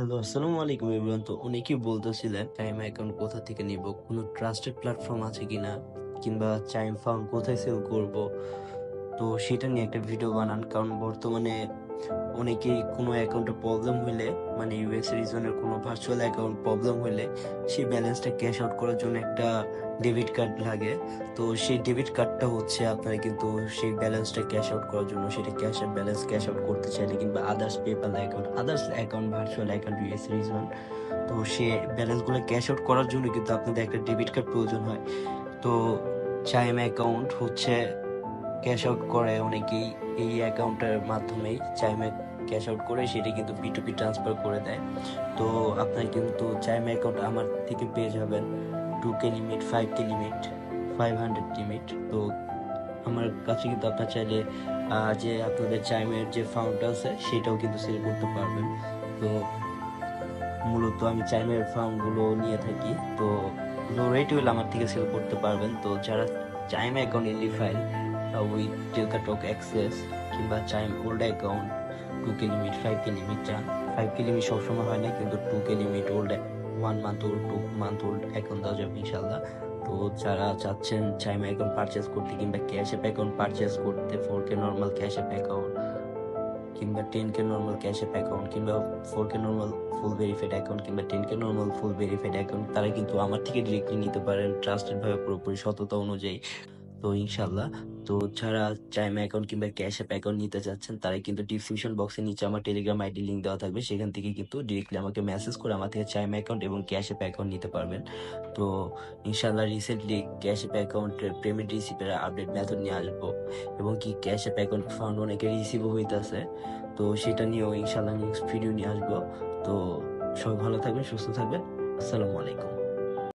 Hello, আসসালামু আলাইকুম everyone. তো অনেকেই বলতেছিলেন চাইম অ্যাকাউন্ট কোথা থেকে নিব, কোনো ট্রাস্টেড প্ল্যাটফর্ম আছে কিনা, কিংবা চাইম ফান্ড কোথায় সেল করব। তো সেটা নিয়ে একটা ভিডিও বানান, কারণ বর্তমানে অনেকেই কোনো অ্যাকাউন্টে প্রবলেম হইলে, মানে ইউএস রিজনের কোনো ভার্চুয়াল অ্যাকাউন্ট প্রবলেম হইলে সেই ব্যালেন্সটা ক্যাশ আউট করার জন্য একটা ডেবিট কার্ড লাগে। তো সেই ডেবিট কার্ডটা হচ্ছে আপনারা কিন্তু সেই ব্যালেন্সটা ক্যাশ আউট করার জন্য, সেটা ব্যালেন্স ক্যাশ আউট করতে চাইলে, কিংবা others PayPal account, others account, virtual account US reason, তো সে ব্যালেন্সগুলো ক্যাশ আউট করার জন্য কিন্তু আপনাদের একটা ডেবিট কার্ড প্রয়োজন হয়। তো চাইম অ্যাকাউন্ট হচ্ছে ক্যাশ আউট করে অনেকেই, এই অ্যাকাউন্টের মাধ্যমেই চাইমে ক্যাশ আউট করে সেটা কিন্তু বিটুপি ট্রান্সফার করে দেয়। তো আপনার কিন্তু চাইম অ্যাকাউন্ট আমার থেকে পেয়ে যাবেন 2K limit, 5K limit, 500 limit. তো আমার কাছে কিন্তু আপনার চাইলে যে আপনাদের চাইমের যে ফাউন্ড আছে সেটাও কিন্তু সেল করতে পারবেন। তো মূলত আমি চাইমের ফার্মগুলো নিয়ে থাকি। তো লো রেট হলে আমার থেকে সেল করতে পারবেন। তো যারা চাইম অ্যাকাউন্ট ইনলি ফাইল উইথ টেলকাটক অ্যাক্সেস, কিংবা Chime old account 2K limit, 5K limit চান, 5K লিমিট সবসময় হয় না, কিন্তু 2K limit old, 1 month old, 2 month old account দেওয়া যাবে ইনশাল্লাহ। তো যারা চাচ্ছেন চাইম অ্যাকাউন্ট পারচেস করতে, কিংবা ক্যাশ অ্যাপ অ্যাকাউন্ট পারচেস করতে, 4K normal cash app account, কিংবা 10K normal cash app account, কিংবা 4K নর্মাল ফুল ভেরিফাইড অ্যাকাউন্ট, কিংবা 10K নর্মাল ফুল ভেরিফাইড অ্যাকাউন্ট, তারা কিন্তু আমার থেকে ডিরেক্টলি নিতে পারেন ট্রাস্টেড ভাবে, পুরোপুরি সততা অনুযায়ী। তো ইনশাল্লাহ, তো যারা চাইম অ্যাকাউন্ট কিংবা ক্যাশ অ্যাপ অ্যাকাউন্ট নিতে চাচ্ছেন, তারা কিন্তু ডিসক্রিপশন বক্সের নিচে আমার টেলিগ্রাম আইডি লিঙ্ক দেওয়া থাকবে, সেখান থেকে কিন্তু ডিরেক্টলি আমাকে মেসেজ করে আমার থেকে চাইম অ্যাকাউন্ট এবং ক্যাশ অ্যাপ অ্যাকাউন্ট নিতে পারবেন। তো ইনশাল্লাহ রিসেন্টলি ক্যাশ অ্যাপ অ্যাকাউন্টের পেমেন্ট রিসিভের আপডেট মেথড নিয়ে আসবো, এবং কি ক্যাশ অ্যাপ অ্যাকাউন্ট ফান্ড অনেকে রিসিভও হইতেছে। তো সেটা নিয়েও ইনশাল্লাহ নেক্সট ভিডিও নিয়ে আসবো। তো সবাই ভালো থাকবেন, সুস্থ থাকবেন। আসসালামু আলাইকুম।